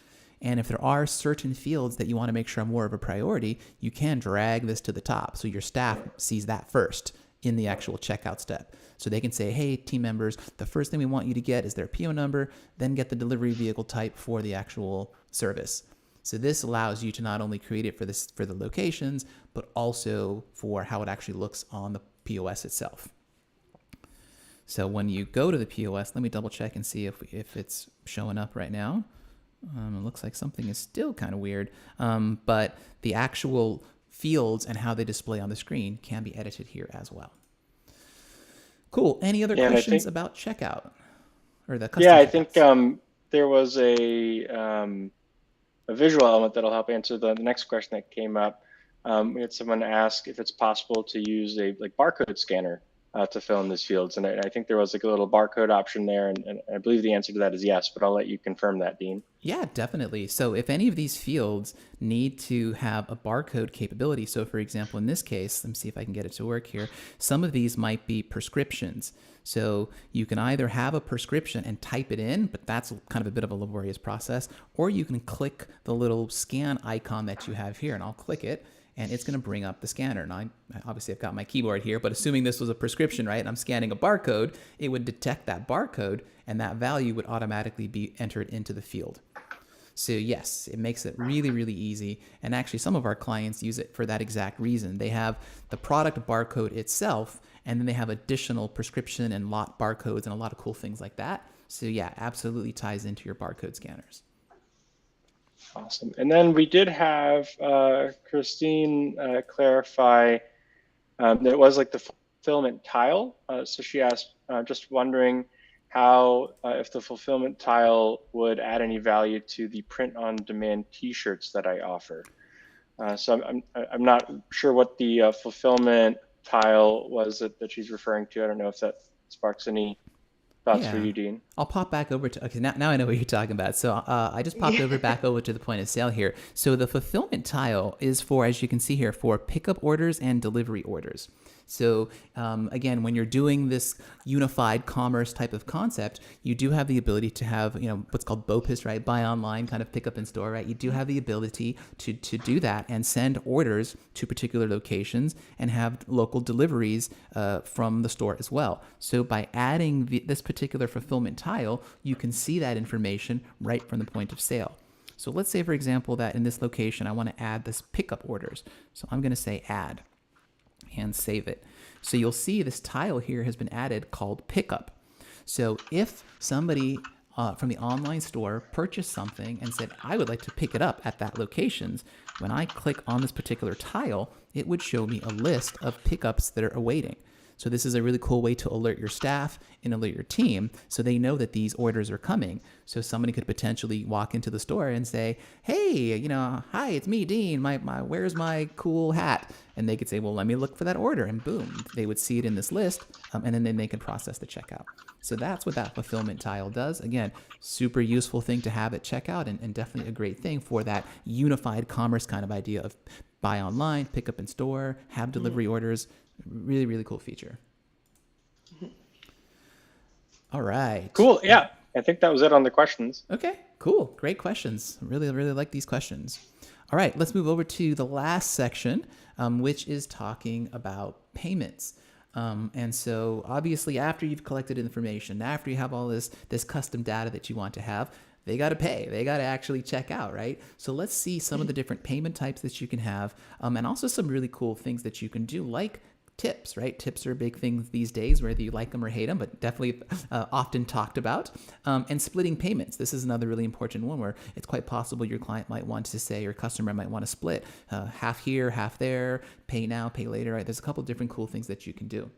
And if there are certain fields that you want to make sure are more of a priority, you can drag this to the top so your staff sees that first in the actual checkout step. So they can say, hey, team members, the first thing we want you to get is their PO number, then get the delivery vehicle type for the actual service. So this allows you to not only create it for the locations, but also for how it actually looks on the POS itself. So when you go to the POS, let me double check and see if it's showing up right now. It looks like something is still kind of weird, but the actual fields and how they display on the screen can be edited here as well. Cool. Any other questions about checkout or the custom? Yeah, I think there was a visual element that'll help answer the next question that came up. We had someone ask if it's possible to use a barcode scanner to fill in these fields. And I think there was like a little barcode option there. And I believe the answer to that is yes, but I'll let you confirm that, Dean. Yeah, definitely. So if any of these fields need to have a barcode capability, so for example, in this case, let me see if I can get it to work here. Some of these might be prescriptions. So you can either have a prescription and type it in, but that's kind of a bit of a laborious process, or you can click the little scan icon that you have here, and I'll click it, and it's going to bring up the scanner. Now, obviously, I've got my keyboard here, but assuming this was a prescription, right, and I'm scanning a barcode, it would detect that barcode, and that value would automatically be entered into the field. So yes, it makes it really, really easy. And actually, some of our clients use it for that exact reason. They have the product barcode itself, and then they have additional prescription and lot barcodes and a lot of cool things like that. So yeah, absolutely ties into your barcode scanners. Awesome. And then we did have Christine clarify that it was like the fulfillment tile. So she asked, just wondering how, if the fulfillment tile would add any value to the print-on-demand T-shirts that I offer. So I'm not sure what the fulfillment tile was that she's referring to. I don't know if that sparks any thoughts for you, Dean. I'll pop back over to, okay, now I know what you're talking about. So I just popped back over to the point of sale here. So the fulfillment tile is for, as you can see here, for pickup orders and delivery orders. So again, when you're doing this unified commerce type of concept, you do have the ability to have, what's called BOPIS, right? Buy online, kind of pick up in store, right? You do have the ability to do that and send orders to particular locations and have local deliveries from the store as well. So by adding this particular fulfillment tile, you can see that information right from the point of sale. So let's say, for example, that in this location, I want to add this pickup orders. So I'm going to say add and save it. So you'll see this tile here has been added called pickup. So if somebody from the online store purchased something and said, I would like to pick it up at that locations, when I click on this particular tile, it would show me a list of pickups that are awaiting. So this is a really cool way to alert your staff and alert your team so they know that these orders are coming. So somebody could potentially walk into the store and say, hey, hi, it's me, Dean. Where's my cool hat? And they could say, well, let me look for that order. And boom, they would see it in this list, and then they can process the checkout. So that's what that fulfillment tile does. Again, super useful thing to have at checkout, and definitely a great thing for that unified commerce kind of idea of buy online, pick up in store, have delivery orders. Really, really cool feature. All right. Cool. Yeah. I think that was it on the questions. Okay, cool. Great questions. Really, really like these questions. All right, let's move over to the last section, which is talking about payments. And so obviously after you've collected information, after you have all this custom data that you want to have, they got to pay. They got to actually check out, right? So let's see some of the different payment types that you can have, and also some really cool things that you can do, like tips, right? Tips are a big thing these days, whether you like them or hate them, but definitely often talked about. And splitting payments. This is another really important one where it's quite possible your client might want to say, your customer might want to split half here, half there, pay now, pay later, right? There's a couple different cool things that you can do.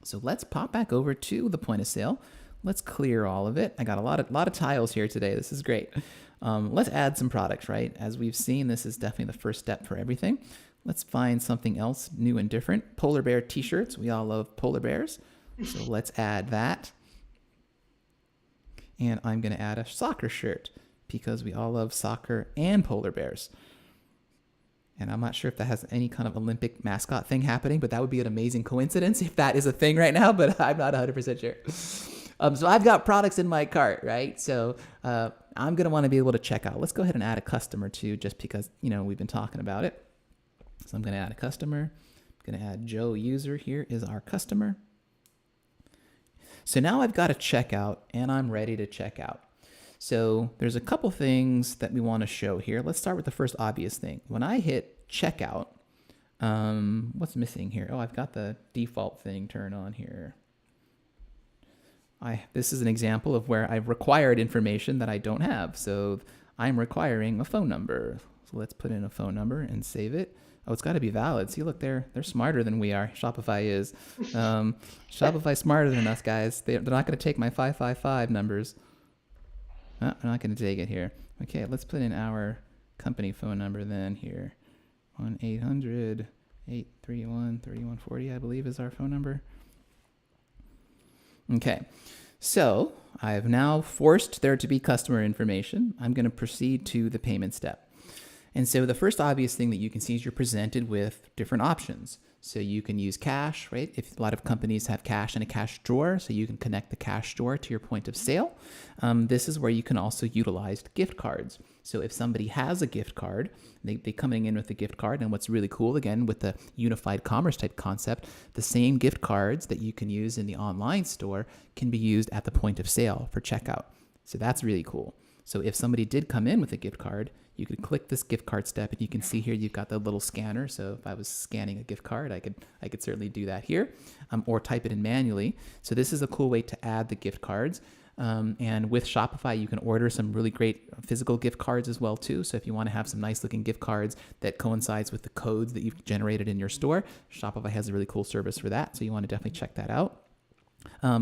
So let's pop back over to the point of sale. Let's clear all of it. I got a lot of tiles here today. This is great. Let's add some products, right? As we've seen, this is definitely the first step for everything. Let's find something else new and different. Polar bear t-shirts. We all love polar bears. So let's add that. And I'm going to add a soccer shirt because we all love soccer and polar bears. And I'm not sure if that has any kind of Olympic mascot thing happening, but that would be an amazing coincidence if that is a thing right now, but I'm not 100% sure. So I've got products in my cart, right? So I'm going to want to be able to check out. Let's go ahead and add a customer too, just because, we've been talking about it. So I'm going to add a customer. I'm going to add Joe user here is our customer. So now I've got a checkout and I'm ready to check out. So there's a couple things that we want to show here. Let's start with the first obvious thing. When I hit checkout, what's missing here? Oh, I've got the default thing turned on here. This is an example of where I've required information that I don't have. So I'm requiring a phone number. So let's put in a phone number and save it. Oh, it's got to be valid. See, look, they're smarter than we are. Shopify is. Shopify's smarter than us, guys. They're not going to take my 555 numbers. No, I'm not going to take it here. Okay, let's put in our company phone number then here. 1-800-831-3140, I believe, is our phone number. Okay, so I've now forced there to be customer information. I'm going to proceed to the payment step. And so the first obvious thing that you can see is you're presented with different options. So you can use cash, right? If a lot of companies have cash in a cash drawer, so you can connect the cash drawer to your point of sale. This is where you can also utilize gift cards. So if somebody has a gift card, they coming in with a gift card, and what's really cool, again, with the unified commerce type concept, the same gift cards that you can use in the online store can be used at the point of sale for checkout. So that's really cool. So if somebody did come in with a gift card, you could click this gift card step, and you can see here you've got the little scanner. So if I was scanning a gift card, I could certainly do that here, or type it in manually. So this is a cool way to add the gift cards. And with Shopify, you can order some really great physical gift cards as well too. So if you want to have some nice looking gift cards that coincides with the codes that you've generated in your store, Shopify has a really cool service for that. So you want to definitely check that out.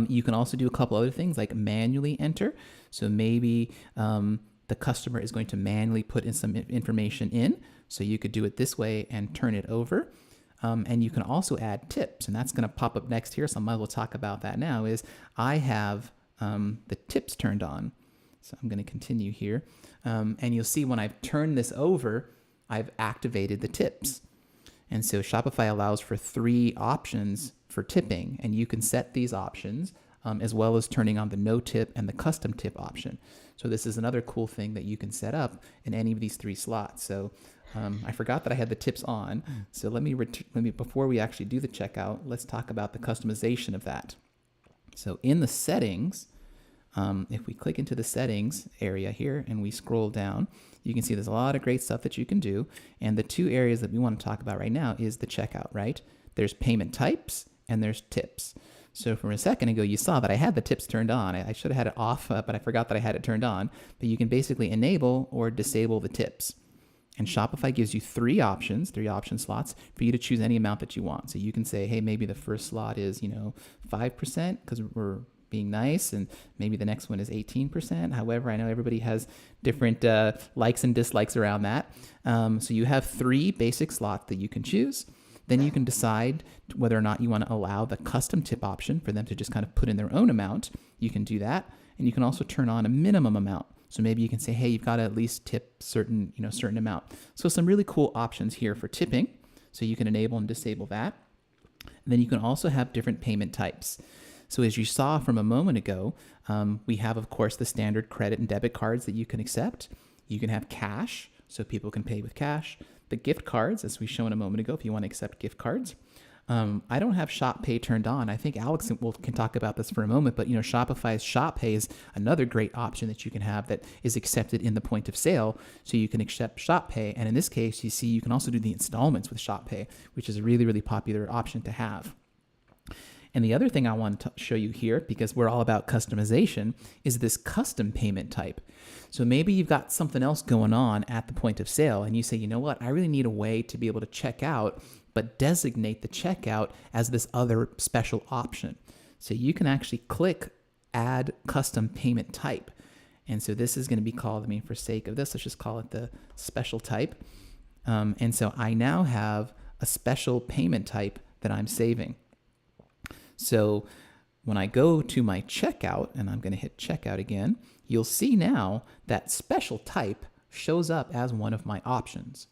You can also do a couple other things like manually enter. So maybe the customer is going to manually put in some information in. So you could do it this way and turn it over. And you can also add tips, and that's going to pop up next here. So I might as well talk about that now. Is I have the tips turned on. So I'm going to continue here. And you'll see when I've turned this over, I've activated the tips. And so Shopify allows for 3 options for tipping, and you can set these options as well as turning on the no tip and the custom tip option. So this is another cool thing that you can set up in any of these 3 slots. So I forgot that I had the tips on. So let me before we actually do the checkout, let's talk about the customization of that. So in the settings, if we click into the settings area here and we scroll down, you can see there's a lot of great stuff that you can do. And the 2 areas that we want to talk about right now is the checkout, right? There's payment types and there's tips. So from a second ago, you saw that I had the tips turned on. I should have had it off, but I forgot that I had it turned on. But you can basically enable or disable the tips. And Shopify gives you 3 option slots for you to choose any amount that you want. So you can say, hey, maybe the first slot is, 5% because we're being nice, and maybe the next one is 18%. However, I know everybody has different likes and dislikes around that. So you have 3 basic slots that you can choose. Then you can decide whether or not you want to allow the custom tip option for them to just kind of put in their own amount. You can do that. And you can also turn on a minimum amount. So maybe you can say, hey, you've got to at least tip certain amount. So some really cool options here for tipping. So you can enable and disable that. And then you can also have different payment types. So as you saw from a moment ago, we have, of course, the standard credit and debit cards that you can accept. You can have cash, so people can pay with cash. The gift cards, as we shown a moment ago, if you want to accept gift cards. I don't have Shop Pay turned on. I think Alex can talk about this for a moment, but Shopify's Shop Pay is another great option that you can have that is accepted in the point of sale. So you can accept Shop Pay, and in this case, you can also do the installments with Shop Pay, which is a really, really popular option to have. And the other thing I want to show you here, because we're all about customization, is this custom payment type. So maybe you've got something else going on at the point of sale, and you say, you know what, I really need a way to be able to check out, but designate the checkout as this other special option. So you can actually click Add Custom Payment Type. And so this is going to be called, for sake of this, let's just call it the special type. And so I now have a special payment type that I'm saving. So when I go to my checkout, and I'm going to hit checkout again, you'll see now that special type shows up as one of my options.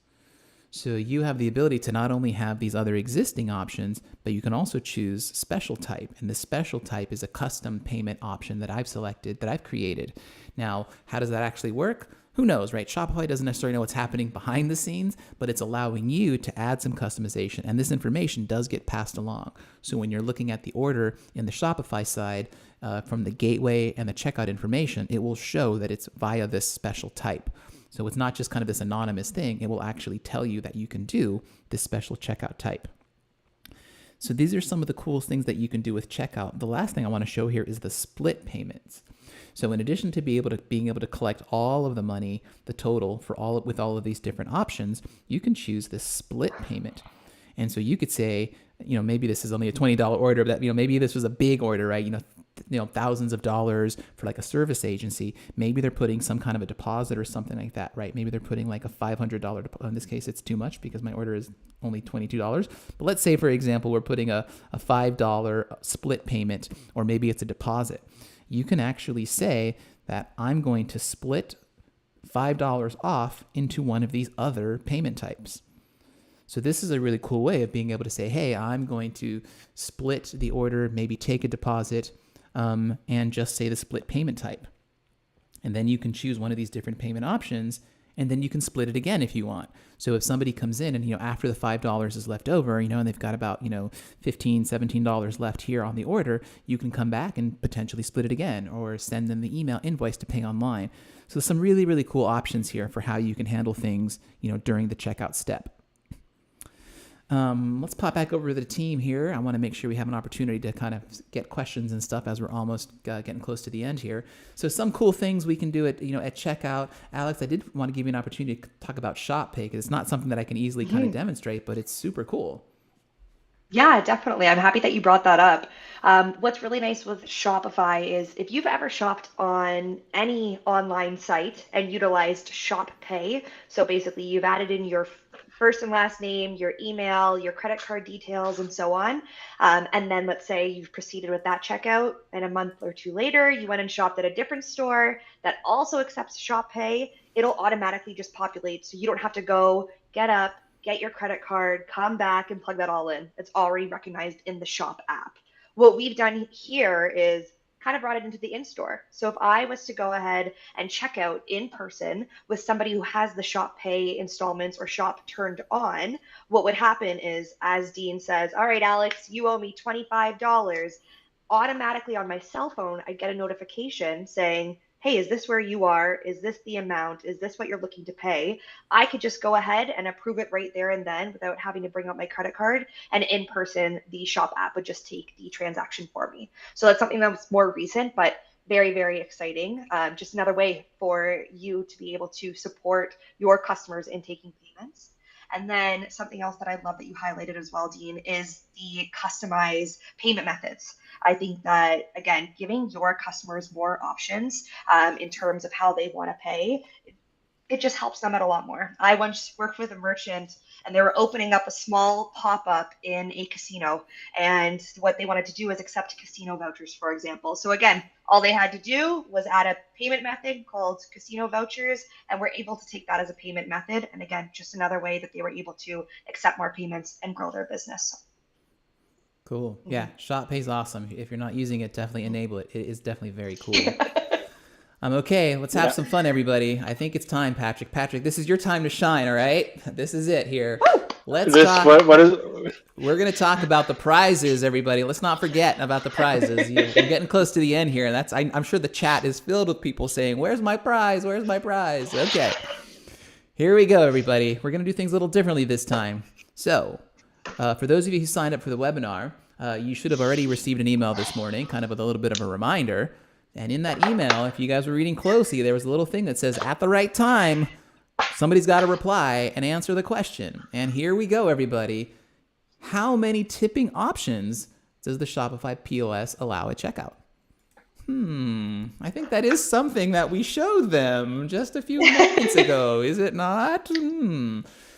So you have the ability to not only have these other existing options, but you can also choose special type. And the special type is a custom payment option that I've selected, that I've created. Now, how does that actually work? Who knows, right? Shopify doesn't necessarily know what's happening behind the scenes, but it's allowing you to add some customization. And this information does get passed along. So when you're looking at the order in the Shopify side, from the gateway and the checkout information, it will show that it's via this special type. So it's not just kind of this anonymous thing. It will actually tell you that you can do this special checkout type. So these are some of the coolest things that you can do with checkout. The last thing I want to show here is the split payments. So in addition to being able to collect all of the money, the total with all of these different options, you can choose this split payment. And so you could say, maybe this is only a $20 order, but maybe this was a big order, right? Thousands of dollars for like a service agency. Maybe they're putting some kind of a deposit or something like that, right? Maybe they're putting like a $500 deposit. In this case, it's too much because my order is only $22. But let's say, for example, we're putting a $5 split payment, or maybe it's a deposit. You can actually say that I'm going to split $5 off into one of these other payment types. So this is a really cool way of being able to say, hey, I'm going to split the order, maybe take a deposit, and just say the split payment type. And then you can choose one of these different payment options, and then you can split it again if you want. So if somebody comes in and, after the $5 is left over, and they've got about, $15, $17 left here on the order, you can come back and potentially split it again, or send them the email invoice to pay online. So some really, really cool options here for how you can handle things, during the checkout step. Let's pop back over to the team here. I want to make sure we have an opportunity to kind of get questions and stuff as we're almost getting close to the end here. So some cool things we can do at checkout. Alex, I did want to give you an opportunity to talk about Shop Pay, because it's not something that I can easily kind of demonstrate, but it's super cool. Yeah, definitely. I'm happy that you brought that up. What's really nice with Shopify is if you've ever shopped on any online site and utilized Shop Pay, so basically you've added in your first and last name, your email, your credit card details, and so on. And then let's say you've proceeded with that checkout, and a month or two later, you went and shopped at a different store that also accepts Shop Pay, it'll automatically just populate. So you don't have to go get up, get your credit card, come back and plug that all in. It's already recognized in the Shop app. What we've done here is kind of brought it into the in-store. So if I was to go ahead and check out in person with somebody who has the Shop Pay installments or Shop turned on, what would happen is, as Dean says, all right, Alex, you owe me $25. Automatically on my cell phone, I get a notification saying, hey, is this where you are? Is this the amount? Is this what you're looking to pay? I could just go ahead and approve it right there and then without having to bring out my credit card. And in person, the Shop app would just take the transaction for me. So that's something that's more recent, but very, very exciting. Just another way for you to be able to support your customers in taking payments. And then something else that I love that you highlighted as well, Dean, is the customized payment methods. I think that, again, giving your customers more options in terms of how they want to pay, it just helps them out a lot more. I once worked with a merchant and they were opening up a small pop-up in a casino. And what they wanted to do is accept casino vouchers, for example. So again, all they had to do was add a payment method called casino vouchers, and we're able to take that as a payment method. And again, just another way that they were able to accept more payments and grow their business. Cool. Yeah, Shop Pay's awesome. If you're not using it, definitely enable it. It is definitely very cool. Okay, let's have some fun, everybody. I think it's time, Patrick. Patrick, this is your time to shine, all right? This is it here. Let's talk. What is? We're going to talk about the prizes, everybody. Let's not forget about the prizes. We're getting close to the end here, and I'm sure the chat is filled with people saying, "Where's my prize? Where's my prize?" Okay. Here we go, everybody. We're going to do things a little differently this time. So, for those of you who signed up for the webinar, you should have already received an email this morning, kind of with a little bit of a reminder. And in that email, if you guys were reading closely, there was a little thing that says, at the right time, somebody's got to reply and answer the question. And here we go, everybody. How many tipping options does the Shopify POS allow at checkout? I think that is something that we showed them just a few moments ago, is it not?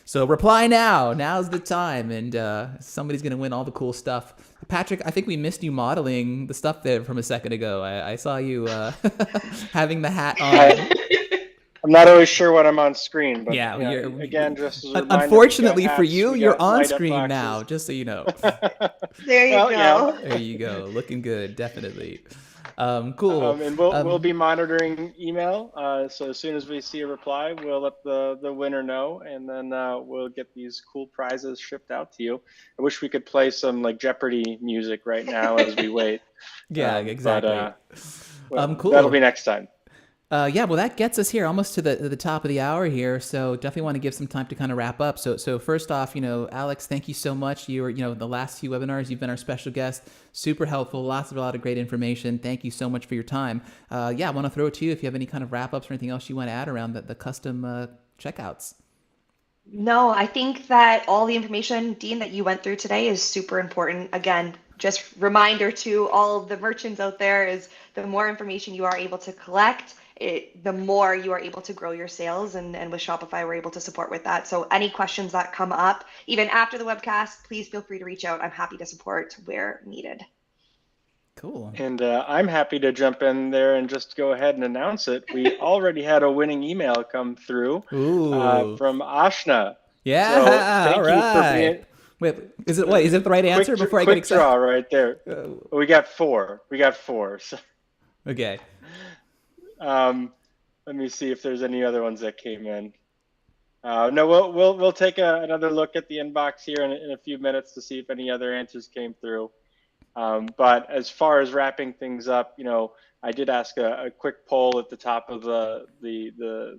So reply now. Now's the time, and somebody's going to win all the cool stuff. Patrick, I think we missed you modeling the stuff there from a second ago. I saw you having the hat on. I'm not always sure when I'm on screen, but yeah, again, just as a reminder, unfortunately for hats, you, you're on screen now, just so you know. There you go. Yeah. There you go. Looking good, definitely. Cool. And we'll be monitoring email. So as soon as we see a reply, we'll let the winner know, and then we'll get these cool prizes shipped out to you. I wish we could play some like Jeopardy music right now as we wait. Yeah, exactly. But, cool. That'll be next time. Yeah, well, that gets us here almost to the top of the hour here. So definitely want to give some time to kind of wrap up. So first off, Alex, thank you so much. You were, the last few webinars, you've been our special guest. Super helpful. A lot of great information. Thank you so much for your time. I want to throw it to you if you have any kind of wrap ups or anything else you want to add around the custom checkouts. No, I think that all the information, Dean, that you went through today is super important. Again, just reminder to all of the merchants out there is the more information you are able to collect, the more you are able to grow your sales, and with Shopify, we're able to support with that. So any questions that come up, even after the webcast, please feel free to reach out. I'm happy to support where needed. Cool. And I'm happy to jump in there and just go ahead and announce it. We already had a winning email come through from Ashna. Yeah, so thank all you right. for being. Wait, is it the right answer before I get excited? Quick draw right there. We got four. So. Okay. Let me see if there's any other ones that came in. No, we'll take another look at the inbox here in a few minutes to see if any other answers came through. But as far as wrapping things up, I did ask a quick poll at the top of the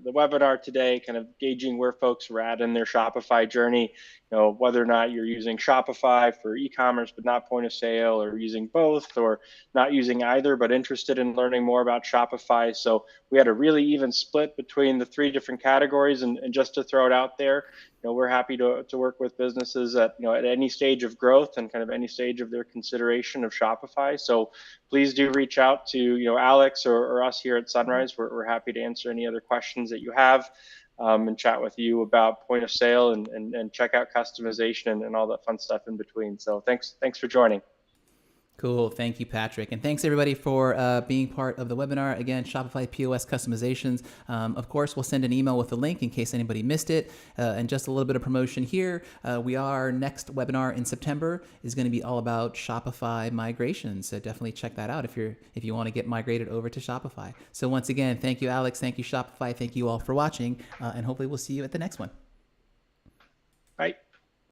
webinar today, kind of gauging where folks were at in their Shopify journey, whether or not you're using Shopify for e-commerce but not point of sale, or using both, or not using either but interested in learning more about Shopify. So we had a really even split between the three different categories, and just to throw it out there, we're happy to work with businesses at any stage of growth and kind of any stage of their consideration of Shopify. So please do reach out to Alex or us here at Sunrise. We're happy to answer any other questions that you have, and chat with you about point of sale and checkout customization and all that fun stuff in between. So thanks for joining. Cool. Thank you, Patrick. And thanks, everybody, for being part of the webinar. Again, Shopify POS customizations. Of course, we'll send an email with the link in case anybody missed it. And just a little bit of promotion here. Our next webinar in September is going to be all about Shopify migration. So definitely check that out if you want to get migrated over to Shopify. So once again, thank you, Alex. Thank you, Shopify. Thank you all for watching. And hopefully we'll see you at the next one. Bye.